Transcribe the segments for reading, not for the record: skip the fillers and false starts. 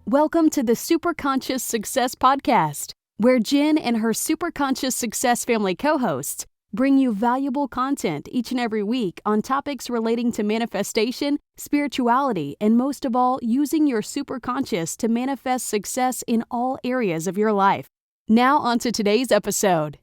Welcome to the Superconscious Success podcast, where Jen and her Superconscious Success family co-hosts bring you valuable content each and every week on topics relating to manifestation, spirituality, and most of all, using your superconscious to manifest success in all areas of your life. Now on to today's episode.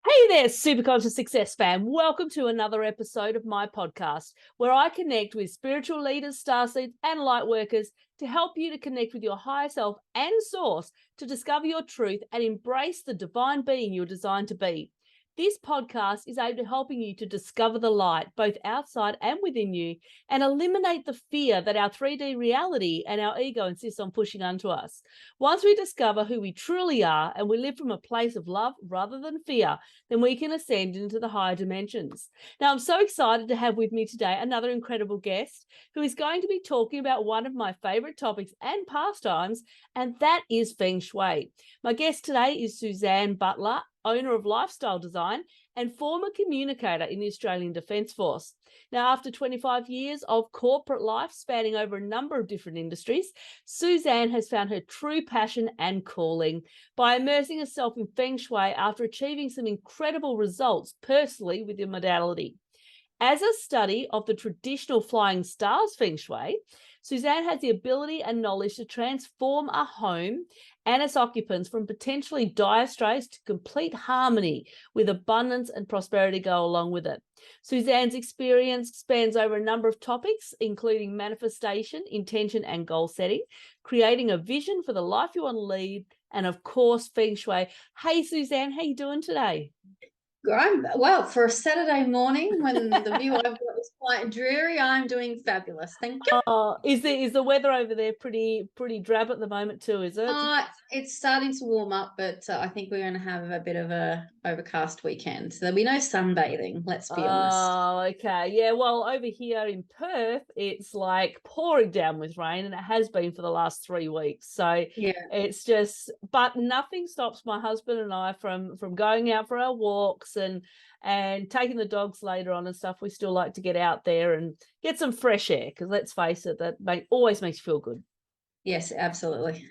Hey there, Superconscious Success fam. Welcome to another episode of my podcast, where I connect with spiritual leaders, starseeds, and light workers to help you to connect with your higher self and source to discover your truth and embrace the divine being you're designed to be. This podcast is aimed at helping you to discover the light, both outside and within you, and eliminate the fear that our 3D reality and our ego insists on pushing onto us. Once we discover who we truly are and we live from a place of love rather than fear, then we can ascend into the higher dimensions. Now, I'm so excited to have with me today another incredible guest who is going to be talking about one of my favorite topics and pastimes, and that is Feng Shui. My guest today is Suzanne Butler, owner of Lifestyle Design and former communicator in the Australian Defence Force. Now, after 25 years of corporate life spanning over a number of different industries, Suzanne has found her true passion and calling by immersing herself in Feng Shui after achieving some incredible results personally with the modality. As a study of the traditional flying stars Feng Shui, Suzanne has the ability and knowledge to transform a home and its occupants from potentially dire straits to complete harmony, with abundance and prosperity go along with it. Suzanne's experience spans over a number of topics, including manifestation, intention, and goal setting, creating a vision for the life you want to lead, and of course, Feng Shui. Hey, Suzanne, how you doing today? Well, for a Saturday morning when the view I've got is quite dreary, I'm doing fabulous. Thank you. Oh, is the weather over there pretty drab at the moment too, is it? It's starting to warm up, but I think we're going to have a bit of a overcast weekend. So there'll be no sunbathing, let's be honest. Oh, okay. Yeah, well, over here in Perth, it's like pouring down with rain, and it has been for the last 3 weeks. So yeah, it's just, but nothing stops my husband and I from going out for our walks and taking the dogs later on and stuff. We still like to get out there and get some fresh air, because let's face it, that always makes you feel good. Yes, absolutely.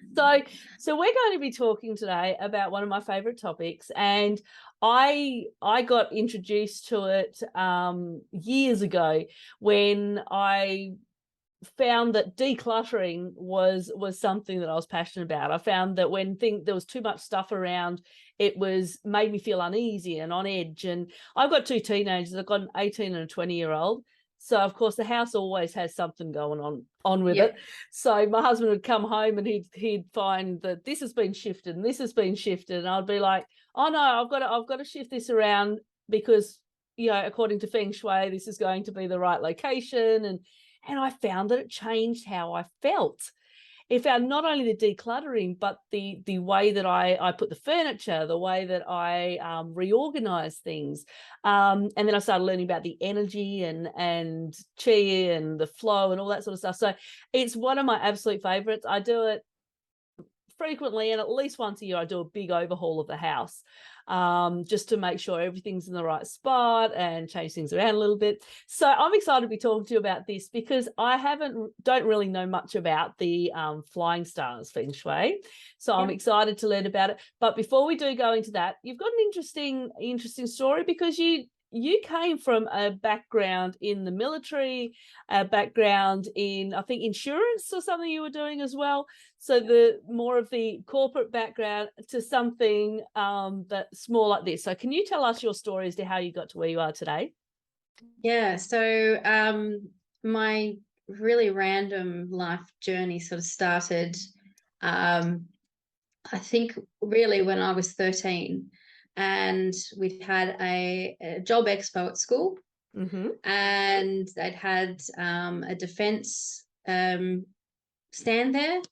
So we're going to be talking today about one of my favorite topics, and I got introduced to it years ago when I found that decluttering was something that I was passionate about. I found that when there was too much stuff around, it made me feel uneasy and on edge. And I've got 2 teenagers. I've got an 18 and a 20-year-old. So of course the house always has something going on with it. So my husband would come home and he'd find that this has been shifted and this has been shifted, and I'd be like, oh no, I've got to shift this around because, you know, according to Feng Shui, this is going to be the right location. And I found that it changed how I felt. It found not only the decluttering, but the way that I put the furniture, the way that I reorganize things. And then I started learning about the energy and chi and the flow and all that sort of stuff. So it's one of my absolute favorites. I do it frequently, and at least once a year I do a big overhaul of the house, just to make sure everything's in the right spot and change things around a little bit. So I'm excited to be talking to you about this because I don't really know much about the flying stars Feng Shui. So I'm excited to learn about it. But before we do go into that, you've got an interesting story, because you came from a background in the military, a background in, I think, insurance or something you were doing as well. So the more of the corporate background to something that's more like this. So can you tell us your story as to how you got to where you are today? Yeah. So my really random life journey sort of started, I think, really when I was 13. And we'd had a job expo at school, and they'd had a defence stand there.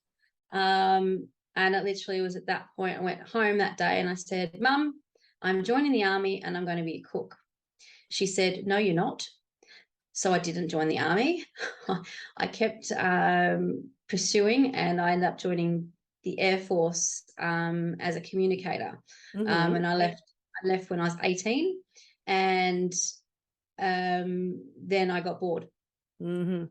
And it literally was at that point I went home that day and I said, Mum, I'm joining the army and I'm going to be a cook. She said, no, you're not. So I didn't join the army. I kept pursuing, and I ended up joining the Air Force as a communicator. Mm-hmm. And I left when I was 18, and then I got bored. Mm-hmm.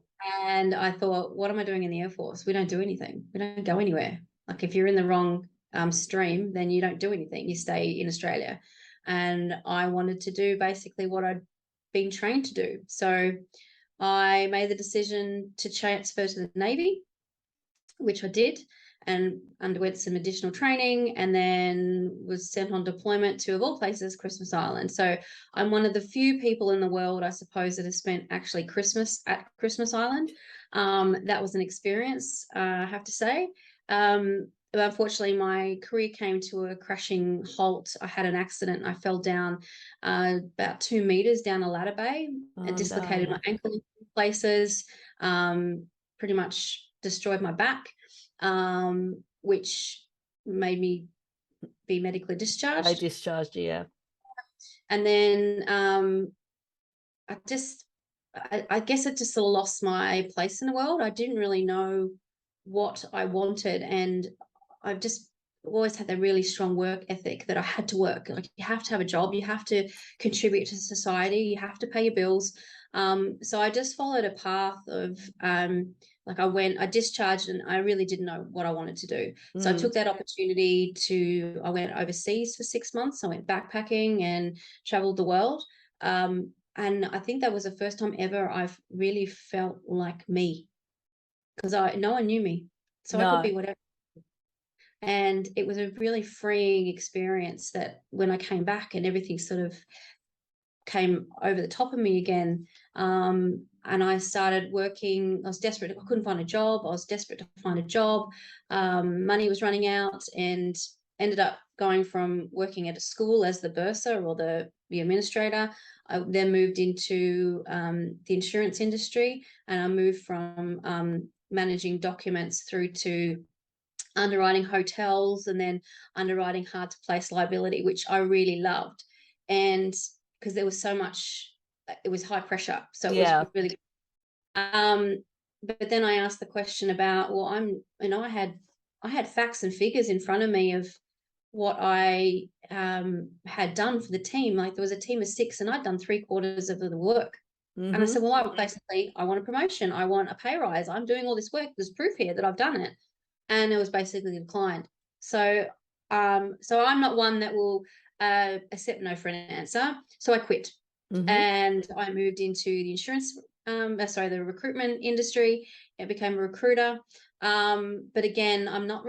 And I thought, what am I doing in the Air Force? We don't do anything. We don't go anywhere. Like, if you're in the wrong stream, then you don't do anything. You stay in Australia. And I wanted to do basically what I'd been trained to do. So I made the decision to transfer to the Navy, which I did, and underwent some additional training, and then was sent on deployment to, of all places, Christmas Island. So I'm one of the few people in the world, I suppose, that has spent actually Christmas at Christmas Island. That was an experience, I have to say. But unfortunately, my career came to a crashing halt. I had an accident. I fell down about 2 meters down a ladder bay. Oh, It dislocated my ankle in places, pretty much destroyed my back, which made me be medically discharged. They discharged you, yeah. And then I guess it just sort of lost my place in the world. I didn't really know what I wanted, and I've just always had that really strong work ethic that I had to work. Like, you have to have a job, you have to contribute to society, you have to pay your bills. So I just followed a path of like, I discharged, and I really didn't know what I wanted to do. So I took that opportunity I went overseas for 6 months. I went backpacking and traveled the world. And I think that was the first time ever I've really felt like me, because no one knew me. So I could be whatever. And it was a really freeing experience, that when I came back and everything sort of came over the top of me again, and I started working. I was desperate. I couldn't find a job. I was desperate to find a job. Money was running out, and ended up going from working at a school as the bursar, or the administrator. I then moved into the insurance industry, and I moved from managing documents through to underwriting hotels, and then underwriting hard to place liability, which I really loved. And because there was so much, it was high pressure. So it was really, but then I asked the question about, well, I had facts and figures in front of me of what I had done for the team. Like, there was a team of 6, and I'd done 3/4 of the work. And I said, well, I want a promotion. I want a pay rise. I'm doing all this work. There's proof here that I've done it. And it was basically declined. So I'm not one that will accept no for an answer. So I quit, and I moved into the insurance, the recruitment industry. I became a recruiter. But again, I don't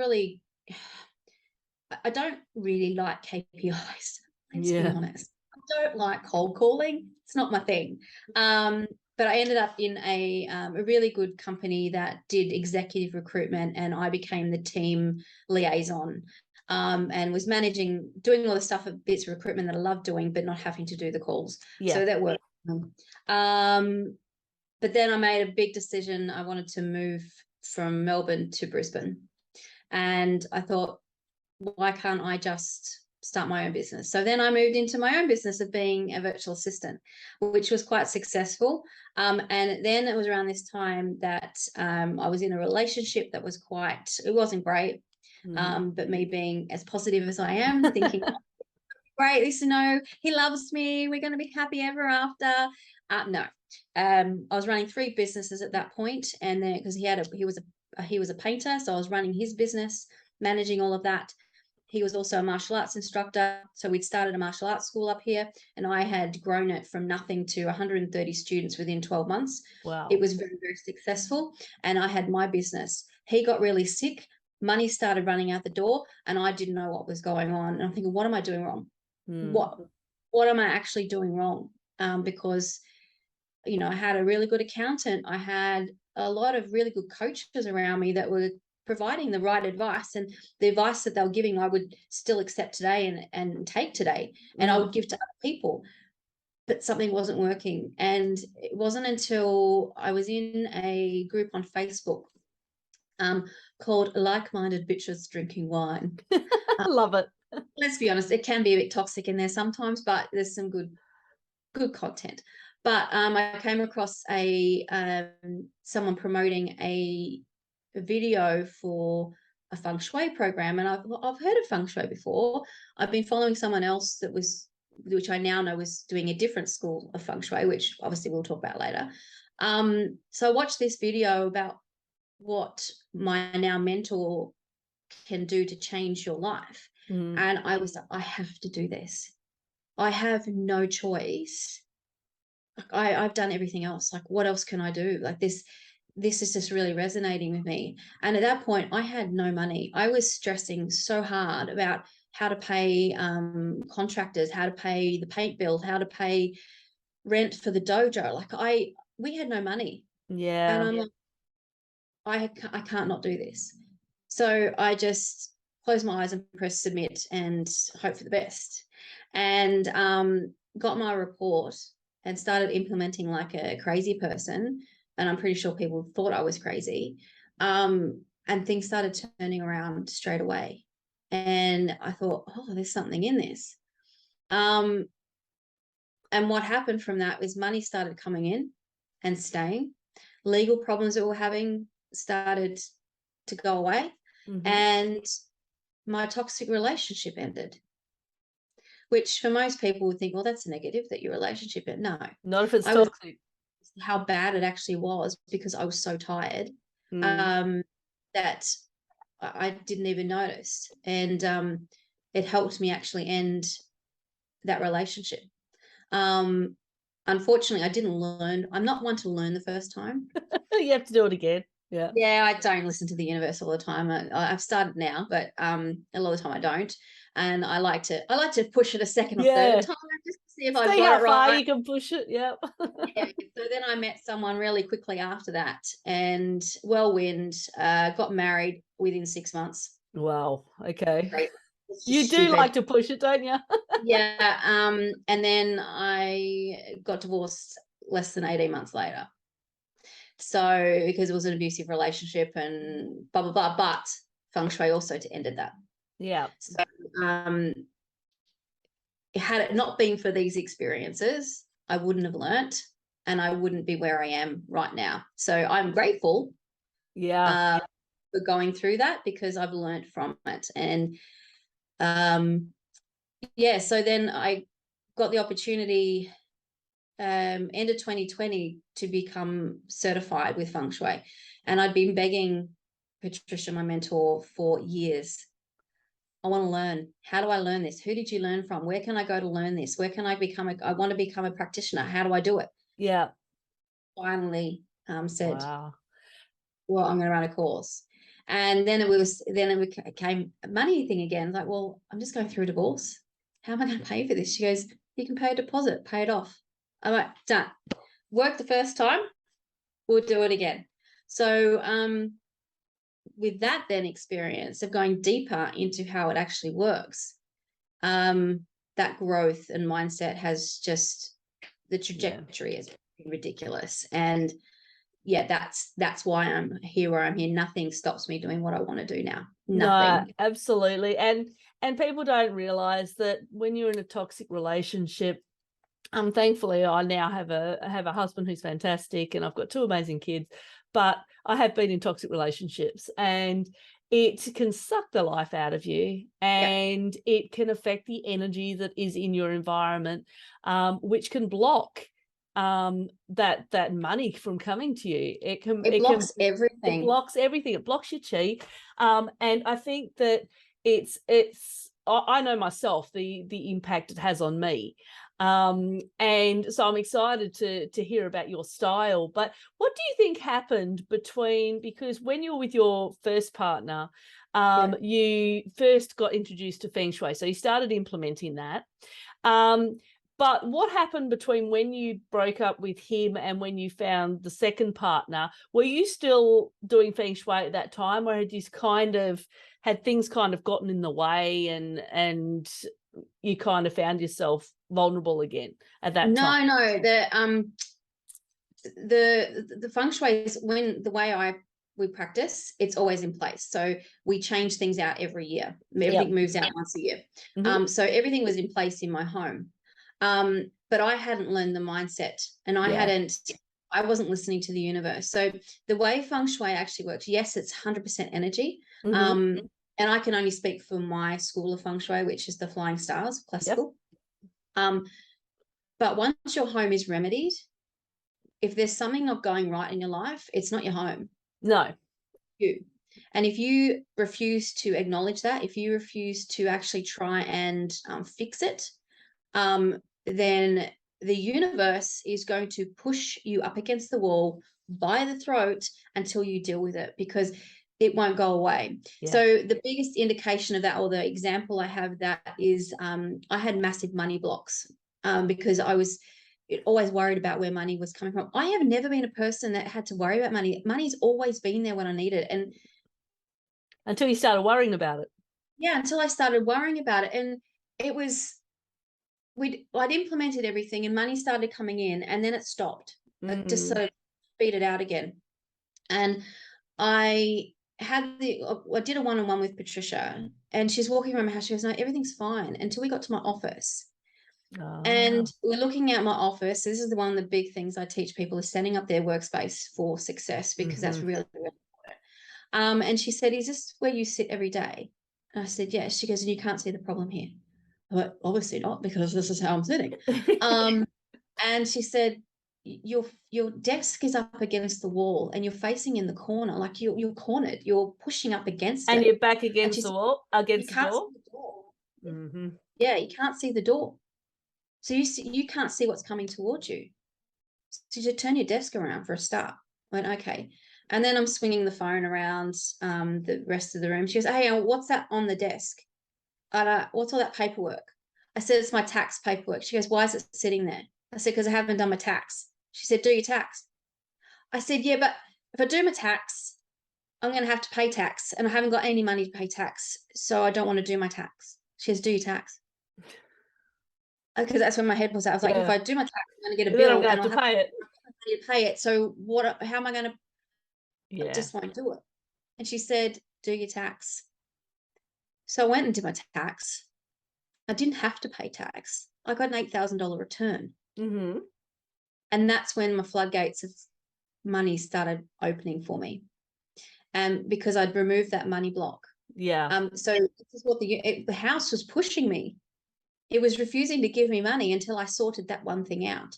really like KPIs. Let's be honest. I don't like cold calling. It's not my thing. But I ended up in a really good company that did executive recruitment, and I became the team liaison, and was doing all the stuff of bits of recruitment that I love doing, but not having to do the calls. So that worked. But then I made a big decision. I wanted to move from Melbourne to Brisbane, and I thought, why can't I just start my own business? So then I moved into my own business of being a virtual assistant, which was quite successful. And then it was around this time that I was in a relationship that it wasn't great. But me being as positive as I am, thinking, great, he loves me, we're going to be happy ever after. No. I was running 3 businesses at that point, and then because he was a painter, so I was running his business, managing all of that. He was also a martial arts instructor. So we'd started a martial arts school up here, and I had grown it from nothing to 130 students within 12 months. Wow. It was very, very successful. And I had my business. He got really sick. Money started running out the door, and I didn't know what was going on. And I'm thinking, what am I doing wrong? What am I actually doing wrong? Because, I had a really good accountant. I had a lot of really good coaches around me that were providing the right advice, and the advice that they were giving I would still accept today and take today, and I would give to other people, but something wasn't working. And it wasn't until I was in a group on Facebook called Like-Minded Bitches Drinking Wine. I love it. Let's be honest, it can be a bit toxic in there sometimes, but there's some good content. But I came across someone promoting a video for a Feng Shui program, and I've heard of Feng Shui before. I've been following someone else which I now know was doing a different school of Feng Shui, which obviously we'll talk about later. So I watched this video about what my now mentor can do to change your life. And I was like, I have to do this. I have no choice. I've done everything else. Like, what else can I do? Like this is just really resonating with me. And at that point, I had no money. I was stressing so hard about how to pay contractors, how to pay the paint bill, how to pay rent for the dojo. Like we had no money. Yeah. And I'm like, I can't not do this. So I just closed my eyes and pressed submit and hope for the best. And got my report and started implementing like a crazy person. And I'm pretty sure people thought I was crazy. And things started turning around straight away. And I thought, oh, there's something in this. And what happened from that was money started coming in and staying. Legal problems that we were having started to go away. And my toxic relationship ended, which for most people would think, well, that's a negative that your relationship ended. No. Not if it's toxic. How bad it actually was, because I was so tired that I didn't even notice. And it helped me actually end that relationship. Unfortunately, I didn't learn. I'm not one to learn the first time. You have to do it again. Yeah. Yeah, I don't listen to the universe all the time. I've started now, but a lot of the time I don't. And I like to push it a second or third time just to see if I got how it right. far you can push it. Yeah. Yeah. So then I met someone really quickly after that, and whirlwind, got married within 6 months. Wow. Okay. Great. You do like to push it, don't you? Yeah. And then I got divorced less than 18 months later. So because it was an abusive relationship and blah, blah, blah. But Feng Shui also ended that. Yeah. So had it not been for these experiences, I wouldn't have learnt, and I wouldn't be where I am right now. So I'm grateful for going through that, because I've learnt from it. And so then I got the opportunity end of 2020 to become certified with Feng Shui. And I'd been begging Patricia, my mentor, for years. I want to learn. How do I learn this? Who did you learn from? Where can I go to learn this? Where can I I want to become a practitioner. How do I do it? Yeah. Finally said, wow. Well, I'm going to run a course. And then it became a money thing again. Like, well, I'm just going through a divorce. How am I going to pay for this? She goes, you can pay a deposit, pay it off. I'm like, done. Worked the first time, we'll do it again. So with that then experience of going deeper into how it actually works, that growth and mindset has just, the trajectory is ridiculous. And that's why I'm here where I'm here. Nothing stops me doing what I want to do now. Nothing. No, absolutely. And people don't realize that when you're in a toxic relationship, thankfully I now have a husband who's fantastic, and I've got 2 amazing kids, but I have been in toxic relationships, and it can suck the life out of you, and it can affect the energy that is in your environment, which can block that money from coming to you. It blocks everything. It blocks everything. It blocks your chi. And I think that I know myself the impact it has on me. And so I'm excited to hear about your style. But what do you think happened because when you're with your first partner, you first got introduced to Feng Shui, so you started implementing that. But what happened between when you broke up with him and when you found the second partner? Were you still doing Feng Shui at that time, or had things gotten in the way and you kind of found yourself vulnerable again at that time? No. The Feng Shui is we practice, it's always in place. So we change things out every year. Everything moves out once a year. So everything was in place in my home. But I hadn't learned the mindset, and I I wasn't listening to the universe. So the way Feng Shui actually works, yes, it's 100% energy. And I can only speak for my school of Feng Shui, which is the Flying Stars, classical. But once your home is remedied, if there's something not going right in your life, it's not your home. No. You. And if you refuse to acknowledge that, if you refuse to actually try and fix it, then the universe is going to push you up against the wall by the throat until you deal with it, because it won't go away. So the biggest indication of that, or the example I have that is, I had massive money blocks because I was always worried about where money was coming from. I have never been a person that had to worry about money. Money's always been there when I need it. And until you started worrying about it. Yeah, until I started worrying about it. And it was, I'd implemented everything and money started coming in, and then it stopped. It just sort of beat it out again. And I did a one-on-one with Patricia, and she's walking around my house. She goes, "No, everything's fine," until we got to my office. And we're looking at my office. This is one of the big things I teach people, is setting up their workspace for success, because that's really, really important. And she said, "Is this where you sit every day?" And I said, "Yes." She goes, "And you can't see the problem here?" I went, "Obviously not, because this is how I'm sitting." And she said, your desk is up against the wall and you're facing in the corner, like you're cornered, you're pushing up against and it. you're back against the wall, against the door. See the door. Yeah, you can't see the door. So you can't see what's coming towards you. So you turn your desk around for a start. I went, okay. And then I'm swinging the phone around the rest of the room. She goes, "Hey, what's that on the desk? What's all that paperwork?" I said, "It's my tax paperwork." She goes, "Why is it sitting there?" I said, "Because I haven't done my tax." She said, "Do your tax." I said, "Yeah, but if I do my tax, I'm going to have to pay tax, and I haven't got any money to pay tax, so I don't want to do my tax." She goes, "Do your tax." Because that's where my head was at. I was like, if I do my tax, I'm going to get a bill, and I'll have to pay it. Pay it. So how am I going to? Yeah. I just won't do it. And she said, "Do your tax." So I went and did my tax. I didn't have to pay tax. I got an $8,000 return. And that's when my floodgates of money started opening for me. And because I'd removed that money block. So this is what the house was pushing me. It was refusing to give me money until I sorted that one thing out.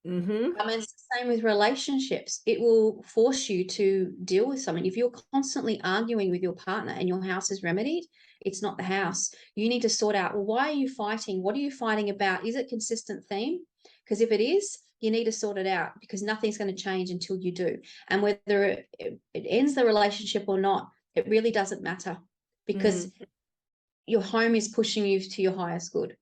It's the same with relationships. It will force you to deal with something. If you're constantly arguing with your partner and your house is remedied, it's not the house. You need to sort out, well, why are you fighting? What are you fighting about? Is it a consistent theme? Because if it is, you need to sort it out, because nothing's going to change until you do. And whether it ends the relationship or not, it really doesn't matter, because your home is pushing you to your highest good.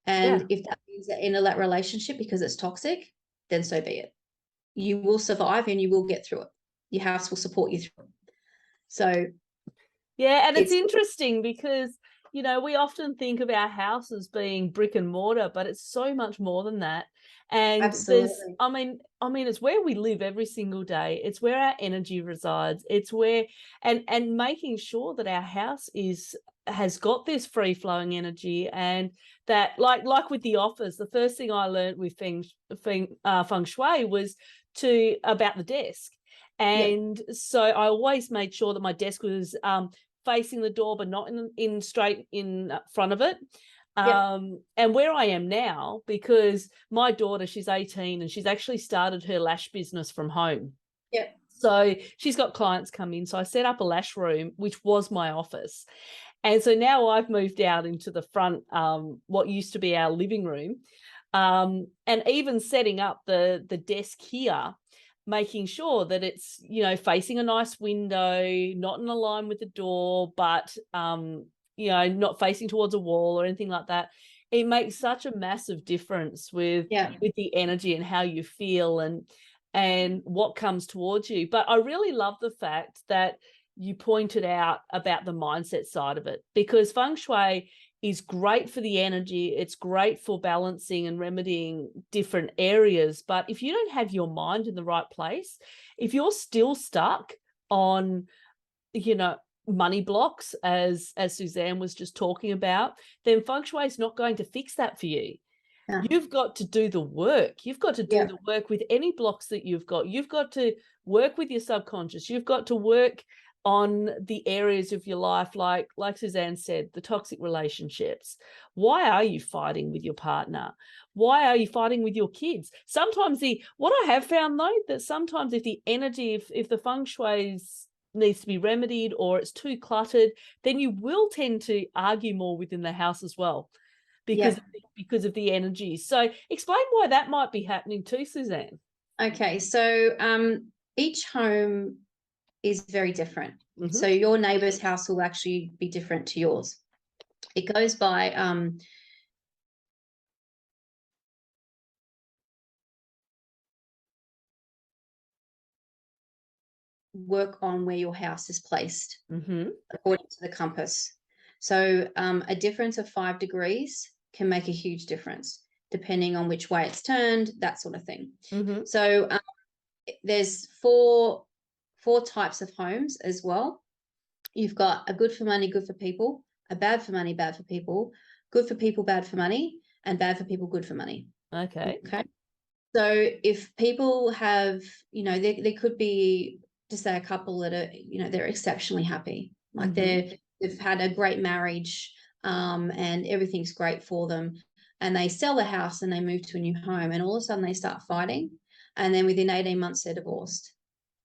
And if that means that end of that relationship because it's toxic, then so be it. You will survive and you will get through it. Your house will support you through it. So yeah, and it's interesting because, you know, we often think of our houses being brick and mortar, but it's so much more than that. And absolutely. I mean, it's where we live every single day. It's where our energy resides. It's where, and making sure that our house has got this free flowing energy, and that like with the office, the first thing I learned with Feng Shui was about the desk. And so I always made sure that my desk was facing the door, but not in straight in front of it. And where I am now, because my daughter, she's 18 and she's actually started her lash business from home. So she's got clients come in. So I set up a lash room, which was my office. And so now I've moved out into the front, what used to be our living room, and even setting up the desk here, making sure that it's, you know, facing a nice window, not in a line with the door, but, you know, not facing towards a wall or anything like that. It makes such a massive difference with the energy and how you feel and what comes towards you. But I really love the fact that you pointed out about the mindset side of it, because Feng Shui is great for the energy. It's great for balancing and remedying different areas. But if you don't have your mind in the right place, if you're still stuck on, you know, money blocks, as Suzanne was just talking about, then Feng Shui is not going to fix that for you. Yeah. You've got to do the work. You've got to do the work with any blocks that you've got. You've got to work with your subconscious. You've got to work on the areas of your life, like Suzanne said, the toxic relationships. Why are you fighting with your partner? Why are you fighting with your kids? Sometimes what I have found though, that sometimes if the energy, if the feng shui needs to be remedied or it's too cluttered, then you will tend to argue more within the house as well, because of the energy. So explain why that might be happening too, Suzanne. Okay, so each home is very different. Mm-hmm. So your neighbor's house will actually be different to yours. It goes by work on where your house is placed according to the compass. So a difference of 5 degrees can make a huge difference depending on which way it's turned, that sort of thing. So there's four types of homes as well. You've got a good for money, good for people, a bad for money, bad for people, good for people, bad for money, and bad for people, good for money. Okay. So if people have, there could be, to say, a couple that are, they're exceptionally happy, like they've had a great marriage, and everything's great for them, and they sell the house and they move to a new home, and all of a sudden they start fighting, and then within 18 months they're divorced.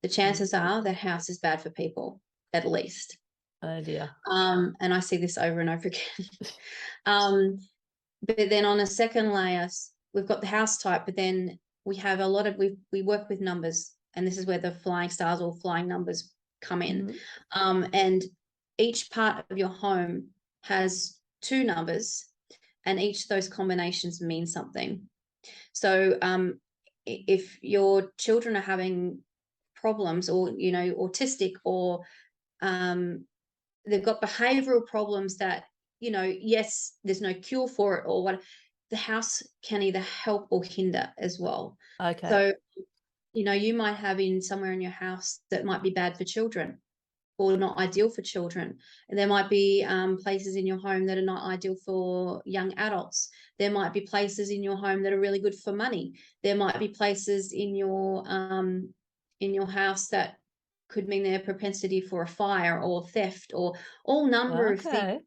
The chances are that house is bad for people, at least. Oh dear. And I see this over and over again. But then on a second layer, we've got the house type, but then we have a lot of, we work with numbers, and this is where the flying stars or flying numbers come in. And each part of your home has 2 numbers, and each of those combinations mean something. So if your children are having problems, or autistic, or they've got behavioral problems that, yes, there's no cure for it, or what, the house can either help or hinder as well. Okay. So you might have somewhere in your house that might be bad for children or not ideal for children, and there might be places in your home that are not ideal for young adults. There might be places in your home that are really good for money. There might be places in your house that could mean their propensity for a fire or theft, or all number of things.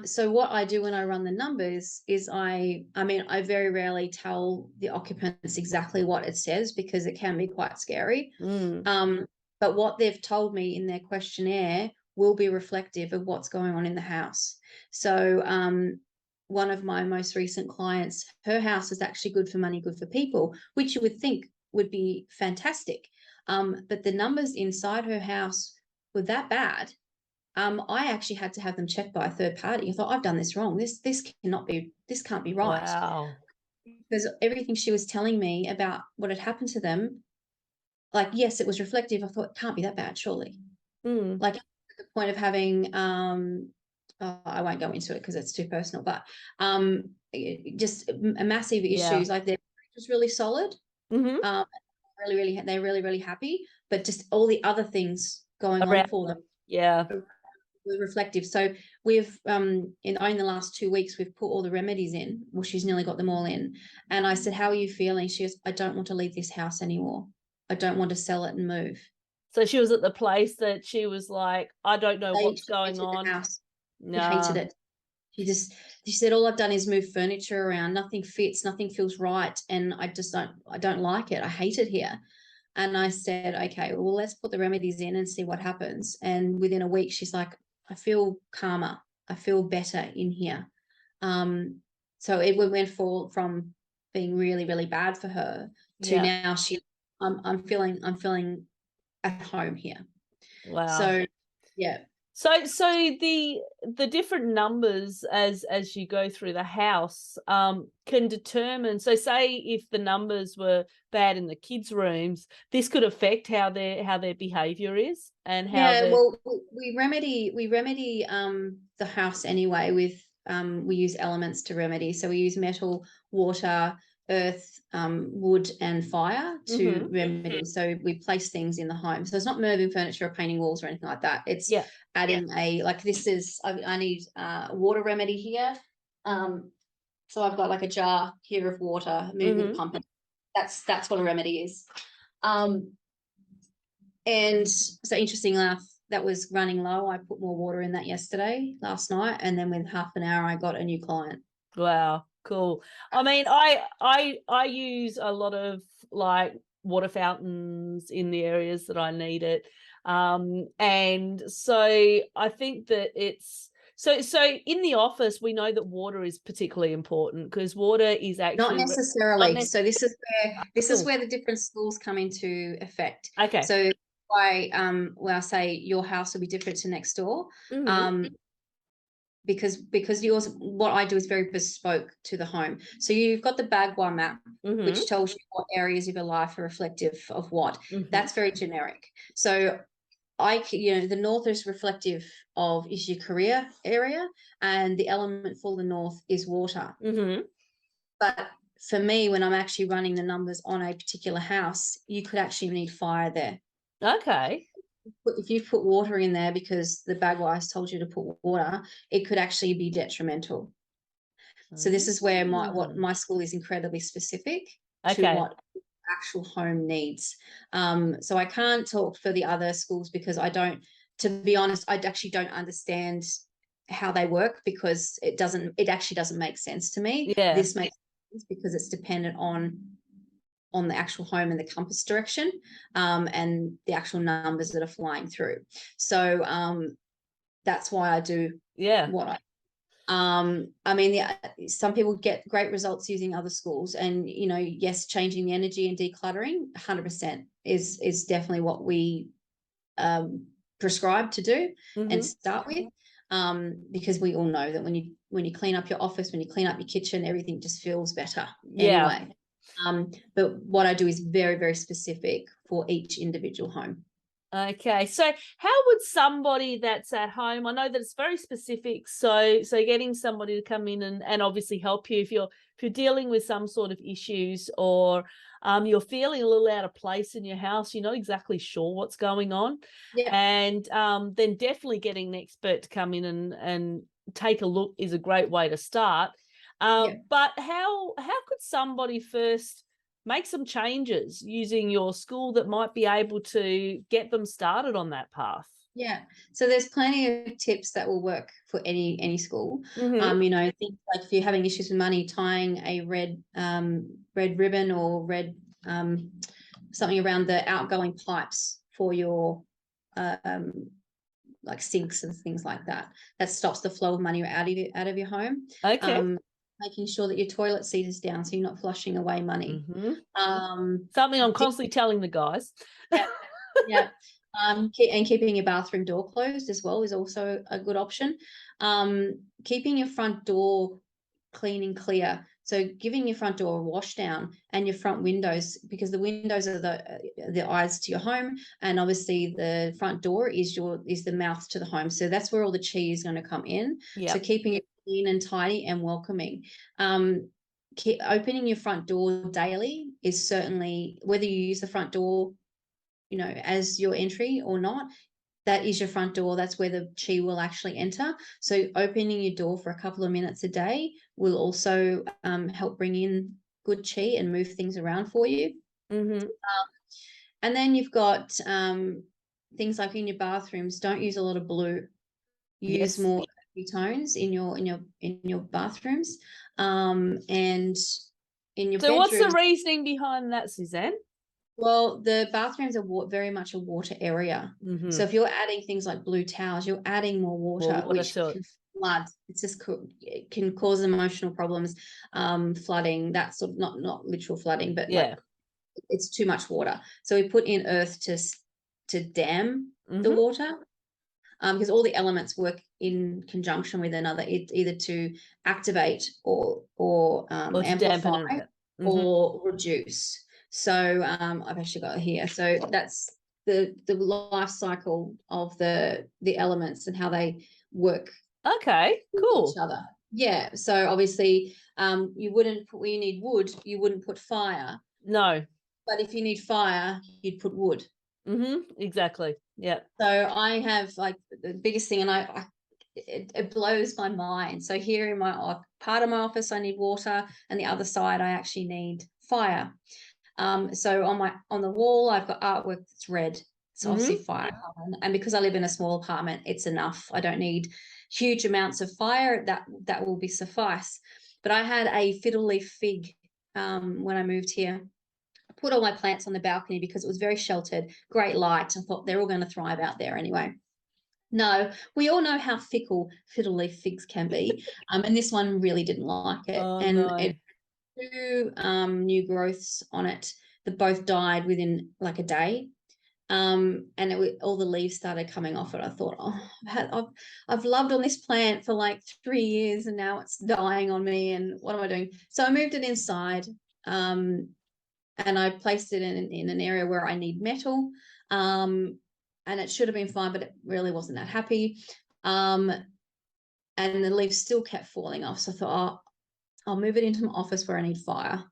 So what I do when I run the numbers is I very rarely tell the occupants exactly what it says, because it can be quite scary. But what they've told me in their questionnaire will be reflective of what's going on in the house. So one of my most recent clients, her house is actually good for money, good for people, which you would think would be fantastic. But the numbers inside her house were that bad. I actually had to have them checked by a third party. I thought, I've done this wrong. This can't be right. Wow. Because everything she was telling me about what had happened to them, like, yes, it was reflective. I thought, it can't be that bad, surely. Like, at the point of having, I won't go into it because it's too personal, but just a massive issues. Like, their marriage was really solid. They're really, really happy, but just all the other things going on for them. Was reflective. So we've in only the last 2 weeks we've put all the remedies in. Well, she's nearly got them all in, and I said, how are you feeling? She goes, I don't want to leave this house anymore. I don't want to sell it and move. So she was at the place that she was like, I don't know what's going on. The house. She hated it. She said, all I've done is move furniture around. Nothing fits, nothing feels right, and I don't like it. I hate it here. And I said, okay, well, let's put the remedies in and see what happens. And within a week, she's like, I feel calmer. I feel better in here. So it went from being really, really bad for her to now I'm feeling at home here. Wow. So yeah. So the different numbers as you go through the house can determine. So say if the numbers were bad in the kids' rooms, this could affect how their behavior is, and how. Well, we remedy the house anyway with we use elements to remedy. So we use metal, water, earth, wood, and fire to remedy. So we place things in the home. So it's not moving furniture or painting walls or anything like that. It's adding this is I need water remedy here. So I've got like a jar here of water, moving with a pump. That's what a remedy is. And so interesting enough, that was running low. I put more water in that last night, and then with half an hour, I got a new client. Wow, cool. I mean, I use a lot of like water fountains in the areas that I need it. And so I think that it's so in the office we know that water is particularly important because water is actually Not necessarily. So this is Cool. where the different schools come into effect. Okay. So where I say your house will be different to next door. Because yours, what I do is very bespoke to the home. So you've got the Bagua map, which tells you what areas of your life are reflective of what. That's very generic. So the north is reflective of is your career area, and the element for the north is water. But for me, when I'm actually running the numbers on a particular house, you could actually need fire there. Okay. If you put water in there because the Bagwise told you to put water, it could actually be detrimental. So this is where my school is incredibly specific to what actual home needs. So I can't talk for the other schools because to be honest, I actually don't understand how they work because it actually doesn't make sense to me. Yeah. This makes sense because it's dependent on the actual home and the compass direction, and the actual numbers that are flying through. So that's why I do what I mean, some people get great results using other schools, and yes, changing the energy and decluttering 100% is definitely what we prescribe to do and start with, because we all know that when you clean up your office, when you clean up your kitchen, everything just feels better anyway. But what I do is very, very specific for each individual home. Okay, so how would somebody that's at home, I know that it's very specific, so getting somebody to come in and obviously help you if you're dealing with some sort of issues, or you're feeling a little out of place in your house, you're not exactly sure what's going on, and then definitely getting an expert to come in and take a look is a great way to start. But how could somebody first make some changes using your school that might be able to get them started on that path? Yeah, so there's plenty of tips that will work for any school. Things like if you're having issues with money, tying a red ribbon or red something around the outgoing pipes for your like sinks and things like that. That stops the flow of money out of your home. Okay. Making sure that your toilet seat is down so you're not flushing away money. Something I'm constantly telling the guys. And keeping your bathroom door closed as well is also a good option. Keeping your front door clean and clear. So giving your front door a wash down, and your front windows, because the windows are the eyes to your home, and obviously the front door is the mouth to the home. So that's where all the chi is going to come in. So keeping it clean and tidy and welcoming. Opening your front door daily is certainly, whether you use the front door as your entry or not, that is your front door. That's where the chi will actually enter. So opening your door for a couple of minutes a day will also help bring in good chi and move things around for you. And then you've got things like in your bathrooms, don't use a lot of blue. Use more tones in your bathrooms, and in your So bedrooms. what's the reasoning behind that, Suzanne? Well, the bathrooms are very much a water area. So if you're adding things like blue towels, you're adding more water, which can flood. It can cause emotional problems, flooding, that sort of, not literal flooding, but like it's too much water. So we put in earth to dam the water, because all the elements work in conjunction with another, either to activate or amplify or reduce. So I've actually got it here. So that's the life cycle of the elements and how they work. Okay, cool. Each other. Yeah. So obviously, you wouldn't put, when you need wood, you wouldn't put fire. No. But if you need fire, you'd put wood. Exactly. Yeah. So I have, like, the biggest thing, and it blows my mind. So here in my part of my office, I need water, and the other side, I actually need fire. So on the wall, I've got artwork that's red. It's obviously fire. And because I live in a small apartment, it's enough. I don't need huge amounts of fire. That will be suffice. But I had a fiddle leaf fig when I moved here. I put all my plants on the balcony because it was very sheltered, great light. I thought they're all going to thrive out there anyway. No, we all know how fickle fiddle leaf figs can be. And this one really didn't like it. Oh, and no. it two new growths on it that both died within like a day. And all the leaves started coming off it. I thought, oh, I've loved on this plant for like 3 years, and now it's dying on me. And what am I doing? So I moved it inside, and I placed it in an area where I need metal. And it should have been fine, but it really wasn't that happy. And the leaves still kept falling off. So I thought, oh, I'll move it into my office where I need fire,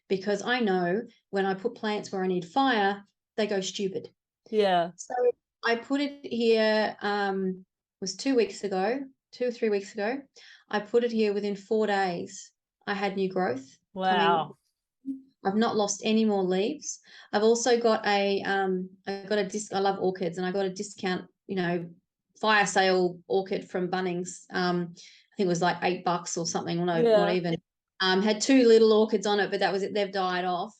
because I know when I put plants where I need fire, they go stupid. Yeah. So I put it here, was 2 weeks ago, 2 or 3 weeks ago. I put it here within 4 days. I had new growth. Wow. I've not lost any more leaves. I've also got I love orchids, and I got a discount, fire sale orchid from Bunnings. I think it was like $8 or something. Well, no, not even. Had 2 little orchids on it, but that was it. They've died off.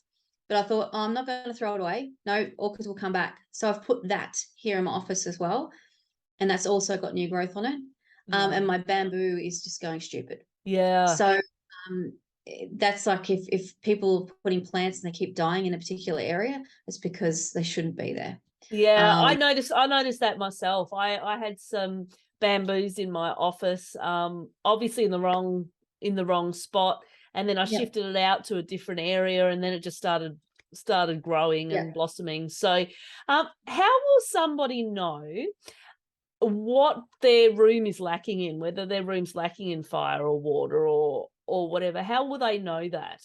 But I thought, I'm not going to throw it away. No, orchids will come back. So I've put that here in my office as well. And that's also got new growth on it. And my bamboo is just going stupid. Yeah. So that's like if people are putting plants and they keep dying in a particular area, it's because they shouldn't be there. Yeah, I noticed that myself. I had some bamboos in my office, obviously in the wrong spot, and then I shifted it out to a different area, and then it just started growing and blossoming. So how will somebody know what their room is lacking in, whether their room's lacking in fire or water or whatever? How will they know that?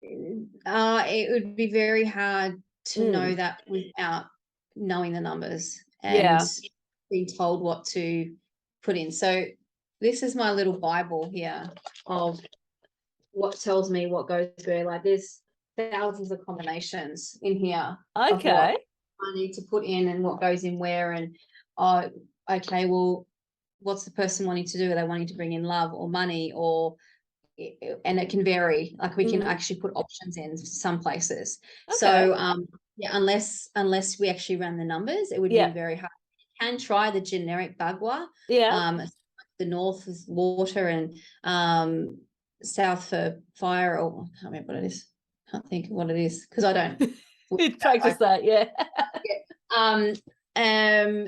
It would be very hard to know that without knowing the numbers and being told what to put in. So this is my little Bible here of what tells me what goes where. Like there's thousands of combinations in here. Okay. Of what I need to put in and what goes in where. And okay, well, what's the person wanting to do? Are they wanting to bring in love or money, and it can vary. Like we can actually put options in some places. Okay. So unless we actually run the numbers, it would be very hard. You can try the generic bagua. Yeah. The north is water and south for fire, or I can't remember what it is. Can't think of what it is because I don't practice that.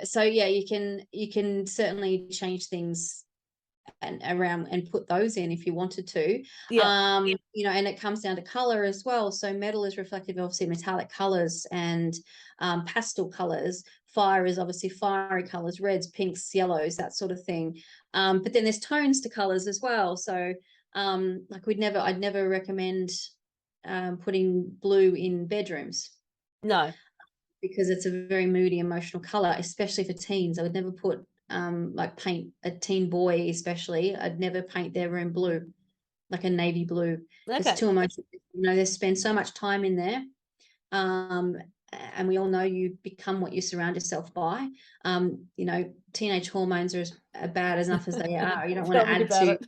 So you can certainly change things and around and put those in if you wanted to. And it comes down to color as well. So metal is reflective of obviously metallic colors and pastel colors. Fire is obviously fiery colors, reds, pinks, yellows, that sort of thing. But then there's tones to colors as well. So I'd never recommend putting blue in bedrooms. No, because it's a very moody, emotional color, especially for teens. I would never put paint a teen boy, especially. I'd never paint their room blue, like a navy blue. Okay. It's too emotional. They spend so much time in there. And we all know you become what you surround yourself by. Teenage hormones are as bad enough as they are. You don't want to add to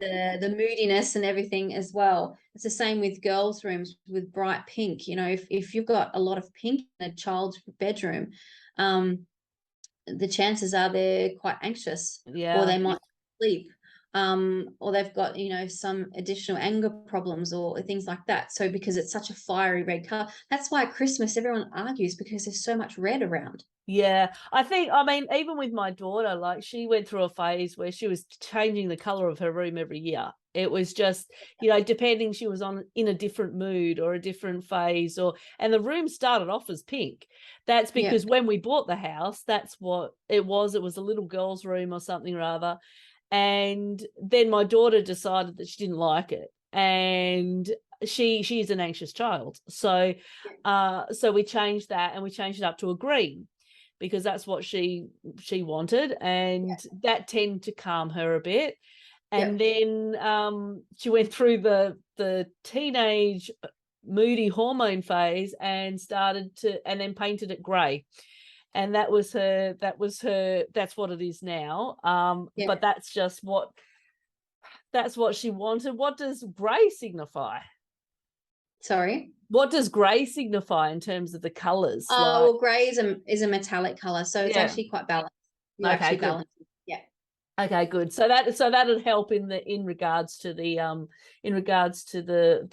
the moodiness and everything as well. It's the same with girls' rooms with bright pink. If you've got a lot of pink in a child's bedroom, the chances are they're quite anxious, or they might sleep, or they've got some additional anger problems or things like that. So because it's such a fiery red color, that's why at Christmas everyone argues, because there's so much red around. Yeah, I mean, even with my daughter, like she went through a phase where she was changing the color of her room every year. It was just, depending, she was in a different mood or a different phase, and the room started off as pink. That's because when we bought the house, that's what it was. It was a little girl's room or something rather. And then my daughter decided that she didn't like it. And she's an anxious child. So we changed that, and we changed it up to a green. because that's what she wanted, and that tended to calm her a bit. And then she went through the teenage moody hormone phase and then painted it grey. And that's what it is now. But that's what she wanted. What does grey signify? Sorry? What does grey signify in terms of the colours? Well, grey is a metallic colour, so it's actually quite balanced. Okay, good. Yeah. Okay, good. So that'd help in regards to the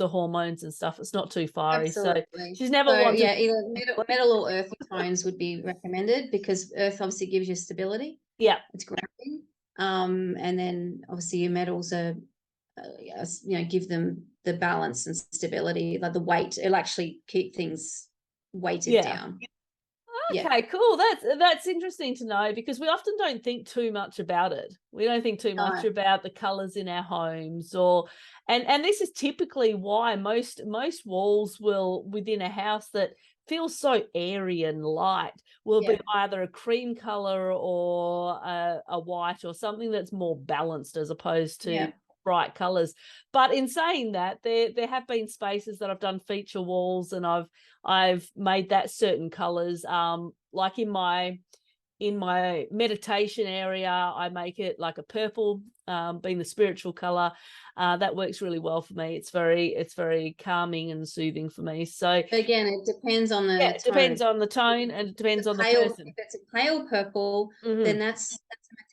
hormones and stuff. It's not too fiery. Absolutely. So she's never wanted. Yeah, either metal or earthy tones would be recommended, because earth obviously gives you stability. Yeah, it's grounding. And then obviously your metals are, give them the balance and stability, like the weight. It'll actually keep things weighted down. Okay, cool. That's interesting to know, because we often don't think too much about it. We don't think too much about the colours in our homes, and this is typically why most walls will, within a house that feels so airy and light, will be either a cream colour or a white, or something that's more balanced as opposed to bright colours. But in saying that, there have been spaces that I've done feature walls, and I've made that certain colours. Like in my meditation area, I make it like a purple, being the spiritual colour. That works really well for me. It's very calming and soothing for me. So but again, it depends on the tone. It depends on the tone, and it depends on the person. If it's a pale purple, then that's a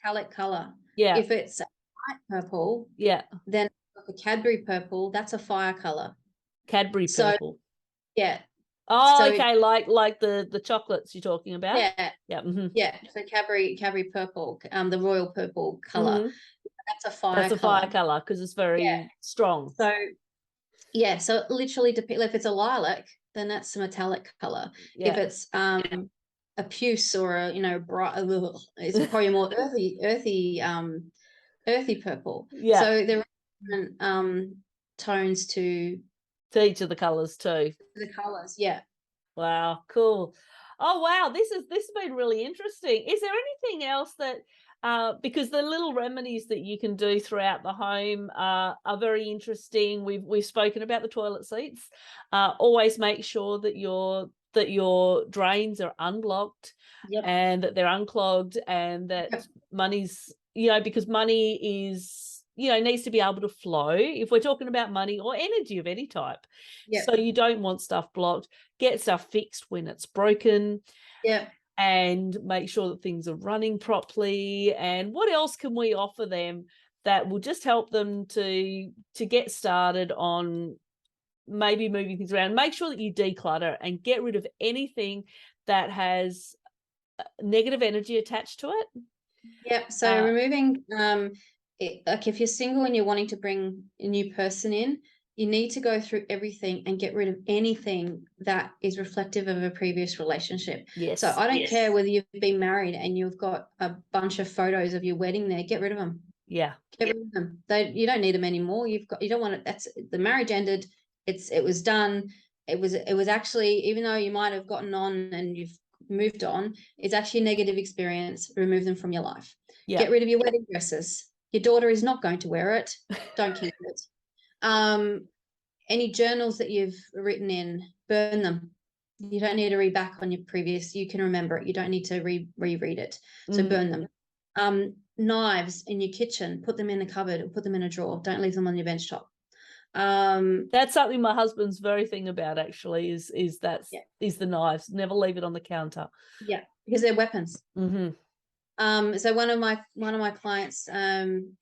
metallic colour. Yeah. If it's a light purple, then like a Cadbury purple, that's a fire colour. Cadbury purple. Yeah. Oh, so, okay, like the chocolates you're talking about. Yeah. Yeah. Yeah. So Cadbury purple, the royal purple colour. That's a fire. That's a fire colour, because it's very strong. So so it literally depends. If it's a lilac, then that's a metallic colour. If it's a puce or a bright, it's probably more earthy purple. Yeah. So there are different tones to each of the colours too. The colours, yeah. Wow, cool. Oh wow, this has been really interesting. Is there anything else that because the little remedies that you can do throughout the home are very interesting. We've spoken about the toilet seats. Always make sure that your drains are unlocked and that they're unclogged, and that money's, because money is, needs to be able to flow if we're talking about money or energy of any type. So you don't want stuff blocked. Get stuff fixed when it's broken. And make sure that things are running properly. And what else can we offer them that will just help them to get started on maybe moving things around? Make sure that you declutter and get rid of anything that has negative energy attached to it. So removing, like if you're single and you're wanting to bring a new person in, you need to go through everything and get rid of anything that is reflective of a previous relationship. So I don't care whether you've been married and you've got a bunch of photos of your wedding there. Get rid of them. Get rid of them. You don't need them anymore. You don't want it. That's the marriage ended. It was done. It was actually, even though you might have gotten on and you've moved on, it's actually a negative experience. Remove them from your life. Get rid of your wedding dresses. Your daughter is not going to wear it. Don't keep it. Any journals that you've written in, burn them. You don't need to read back on your previous. You can remember it. You don't need to reread it. So burn them. Knives in your kitchen, put them in a cupboard or put them in a drawer. Don't leave them on your bench top. That's something my husband's very thing about, actually, is the knives. Never leave it on the counter. Because they're weapons. So one of my clients,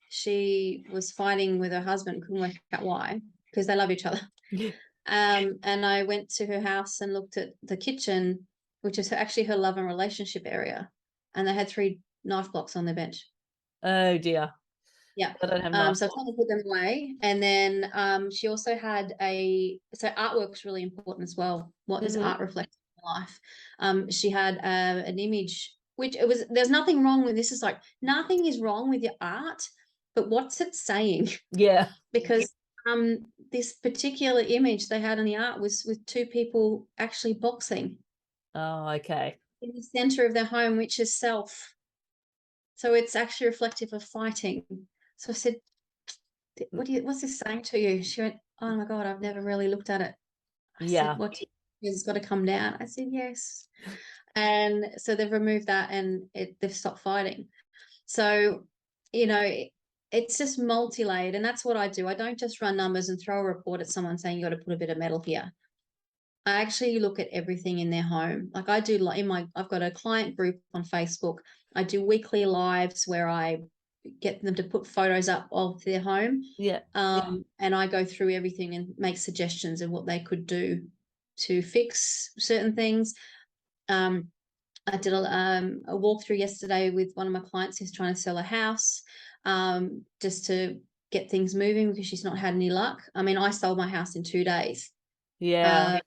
she was fighting with her husband, couldn't work out why, because they love each other. And I went to her house and looked at the kitchen, which is actually her love and relationship area, and they had 3 knife blocks on their bench. Oh dear. I don't have knife so I tried to put them away. And then she also had so artwork's really important as well. What does art reflect in life? She had an image, which there's nothing wrong with this. Is like, nothing is wrong with your art, but what's it saying? Because this particular image they had in the art was with 2 people actually boxing. Oh, okay. in the center of their home, which is self. So it's actually reflective of fighting. So I said, what's this saying to you? She went, oh my God, I've never really looked at it. I Yeah. said, it's got to come down. I said, yes. And so they've removed that and they've stopped fighting. So, you know, it's just multi-layered, and that's what I do. I don't just run numbers and throw a report at someone saying you got to put a bit of metal here. I actually look at everything in their home. Like I do I've got a client group on Facebook. I do weekly lives where I get them to put photos up of their home. Yeah. And I go through everything and make suggestions of what they could do to fix certain things. I did a walkthrough yesterday with one of my clients who's trying to sell a house, just to get things moving because she's not had any luck. I mean, I sold my house in 2 days. Yeah.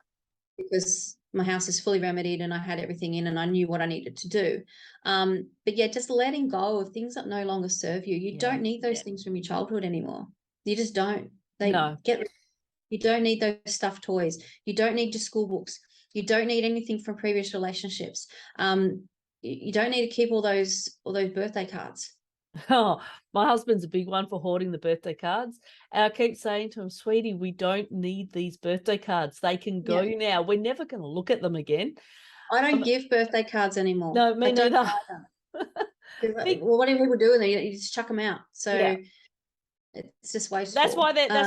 Because my house is fully remedied and I had everything in and I knew what I needed to do. But yeah, just letting go of things that no longer serve you. You don't need those things from your childhood anymore. You just don't. You don't need those stuffed toys. You don't need your school books. You don't need anything from previous relationships. You don't need to keep all those birthday cards. Oh, my husband's a big one for hoarding the birthday cards. And I keep saying to him, sweetie, we don't need these birthday cards. They can go now. We're never going to look at them again. I don't give birthday cards anymore. No, me neither. Well, what do people do with them? You just chuck them out. So it's just wasteful. That's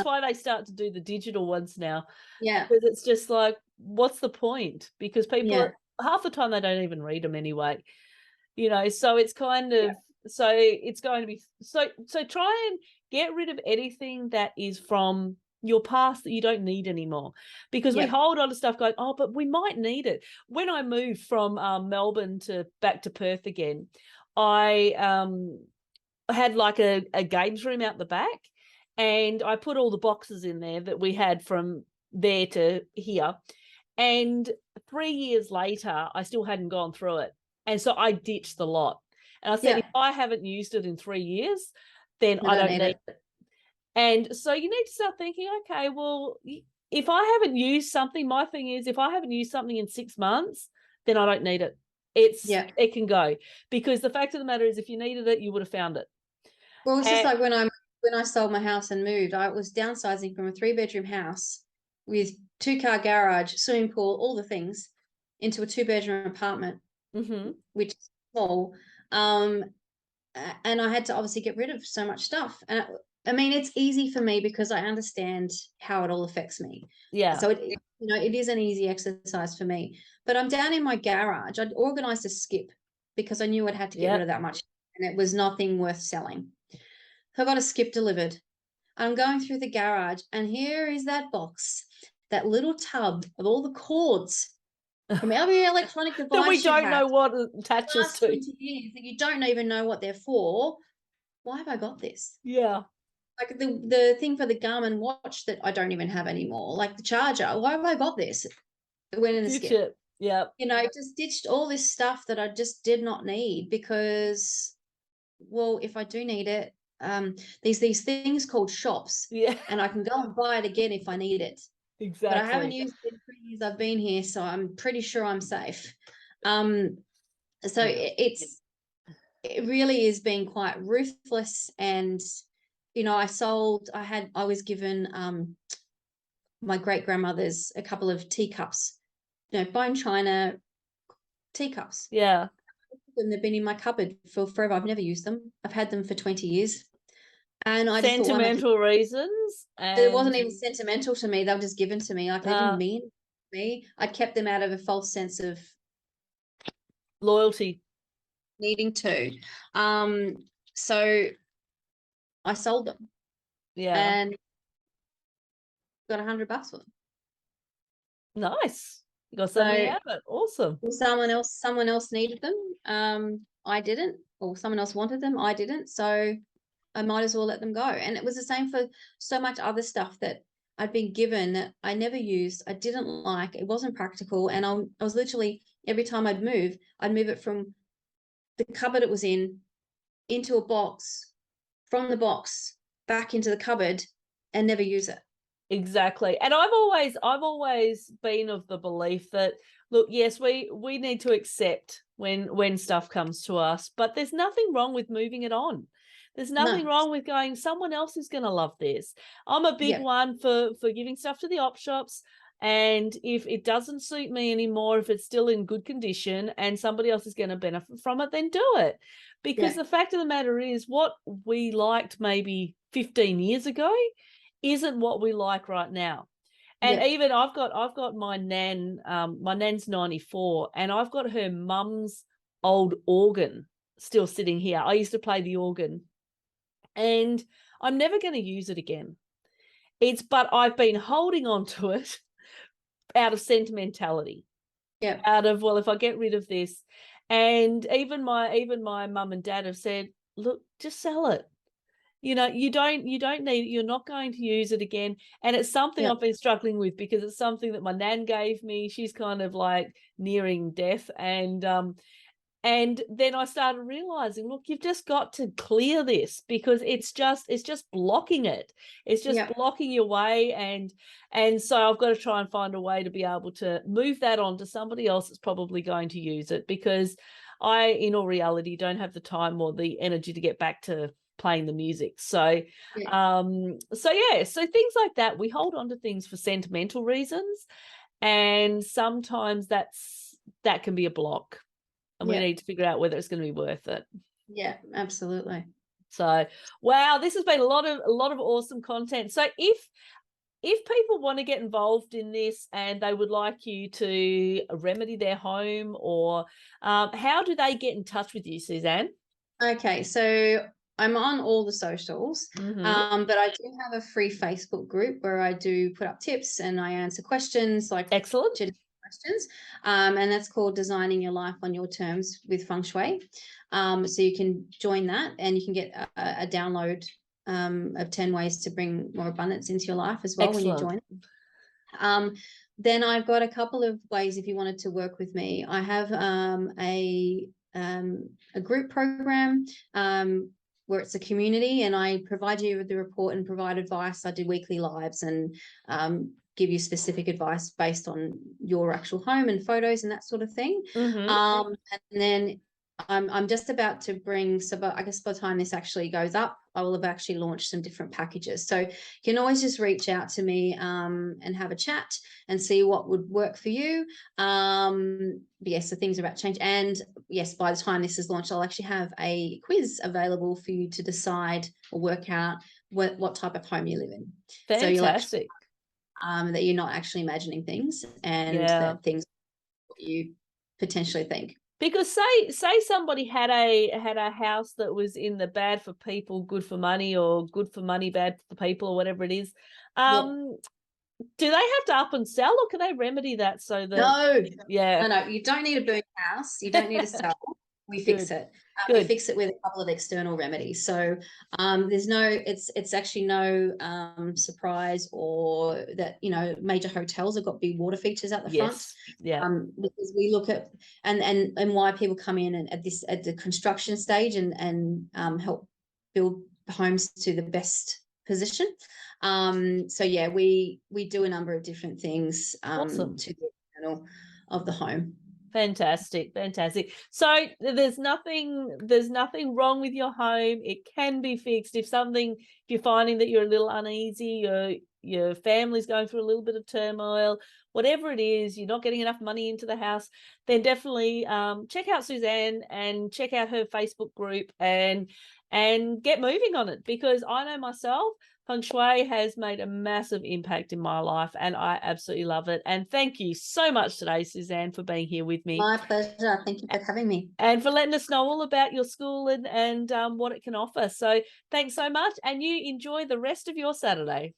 why they start to do the digital ones now. Yeah. Because it's just like, what's the point? Because people, half the time, they don't even read them anyway. You know, so it's kind of, so it's going to be, so try and get rid of anything that is from your past that you don't need anymore, because we hold on to stuff going, oh, but we might need it. When I moved from Melbourne back to Perth again, I had like a games room out the back, and I put all the boxes in there that we had from there to here. And 3 years later, I still hadn't gone through it. And so I ditched the lot. And I said, if I haven't used it in 3 years, then I don't need it. And so you need to start thinking, okay, well, if I haven't used something, my thing is, if I haven't used something in 6 months, then I don't need it. It can go. Because the fact of the matter is, if you needed it, you would have found it. Well, it's just like when I sold my house and moved, I was downsizing from a 3-bedroom house with 2-car garage, swimming pool, all the things, into a 2-bedroom apartment, which is small. And I had to obviously get rid of so much stuff. And I mean, it's easy for me because I understand how it all affects me. Yeah. So it is an easy exercise for me. But I'm down in my garage. I'd organized a skip because I knew I'd had to get rid of that much, and it was nothing worth selling. So I got a skip delivered. I'm going through the garage, and here is that box, that little tub of all the cords from every electronic device that we don't know what it attaches to. 20 years that you don't even know what they're for. Why have I got this? Yeah. Like the thing for the Garmin watch that I don't even have anymore, like the charger. Why have I got this? It went in the skip. Yeah. You know, just ditched all this stuff that I just did not need because, well, if I do need it, these things called shops. Yeah. And I can go and buy it again if I need it. Exactly. But I haven't used it in 3 years I've been here, so I'm pretty sure I'm safe. So it really is being quite ruthless. And you know, I was given my great grandmother's a couple of teacups, you know, bone china teacups. Yeah. And they've been in my cupboard for forever. I've never used them. I've had them for 20 years. And I just thought, sentimental reasons. And it wasn't even sentimental to me. They were just given to me. Like they didn't mean to me. I'd kept them out of a false sense of loyalty. Needing to. So I sold them. Yeah. And got $100 for them. Nice. You got something out of it. Awesome. Someone else needed them. I didn't, or someone else wanted them. I didn't. So I might as well let them go. And it was the same for so much other stuff that I'd been given that I never used. I didn't like. It wasn't practical. And I was literally, every time I'd move it from the cupboard it was in into a box, from the box back into the cupboard, and never use it. Exactly. And I've always been of the belief that, look, yes, we need to accept when stuff comes to us, but there's nothing wrong with moving it on. There's nothing No. wrong with going, someone else is going to love this. I'm a big Yeah. one for giving stuff to the op shops. And if it doesn't suit me anymore, if it's still in good condition and somebody else is going to benefit from it, then do it. Because Yeah. the fact of the matter is, what we liked maybe 15 years ago isn't what we like right now. And Yeah. even I've got my nan, my nan's 94, and I've got her mum's old organ still sitting here. I used to play the organ, and I'm never going to use it again. But I've been holding on to it out of sentimentality. Yeah. Out of, well, if I get rid of this. And even my mum and dad have said, look, just sell it. You know, you don't need it. You're not going to use it again. And it's something Yeah. I've been struggling with because it's something that my nan gave me. She's kind of like nearing death. And then I started realizing, look, you've just got to clear this because it's just blocking it. It's just Yeah. blocking your way. And so I've got to try and find a way to be able to move that on to somebody else that's probably going to use it, because I, in all reality, don't have the time or the energy to get back to playing the music. So Yeah. so things like that, we hold on to things for sentimental reasons, and sometimes that can be a block, and we Yeah. need to figure out whether it's going to be worth it. Yeah, absolutely. So, wow, this has been a lot of awesome content. So if people want to get involved in this and they would like you to remedy their home, or how do they get in touch with you, Suzanne? Okay, so I'm on all the socials, Mm-hmm. but I do have a free Facebook group where I do put up tips and I answer questions, like Excellent. generic questions, and that's called Designing Your Life on Your Terms with Feng Shui. So you can join that and you can get a download of 10 ways to bring more abundance into your life as well when you Excellent. join. Then I've got a couple of ways if you wanted to work with me. I have a group program where it's a community, and I provide you with the report and provide advice. I do weekly lives and give you specific advice based on your actual home and photos and that sort of thing. Mm-hmm. And then I'm just about to bring, so I guess by the time this actually goes up, I will have actually launched some different packages. So you can always just reach out to me and have a chat and see what would work for you. Yes, so things are about to change. And yes, by the time this is launched, I'll actually have a quiz available for you to decide or work out what type of home you live in. Fantastic. So you'll actually, that you're not actually imagining things, and that things you potentially think. Because say somebody had a house that was in the bad for people, good for money, or good for money, bad for people, or whatever it is. Do they have to up and sell, or can they remedy that so that No, you don't need a burnt house. You don't need to sell. We fix it. We fix it with a couple of external remedies. So there's no, it's actually no surprise, or that, you know, major hotels have got big water features at the front. Yeah. Because we look at and why people come in and at the construction stage and help build homes to the best position. So yeah, we do a number of different things Awesome. to the external of the home. Fantastic. So there's nothing wrong with your home. It can be fixed. If you're finding that you're a little uneasy, your family's going through a little bit of turmoil, whatever it is, you're not getting enough money into the house, then definitely check out Suzanne and check out her Facebook group and get moving on it, because I know myself, Feng Shui has made a massive impact in my life, and I absolutely love it. And thank you so much today, Suzanne, for being here with me. My pleasure. Thank you for having me. And for letting us know all about your school and what it can offer. So thanks so much, and you enjoy the rest of your Saturday.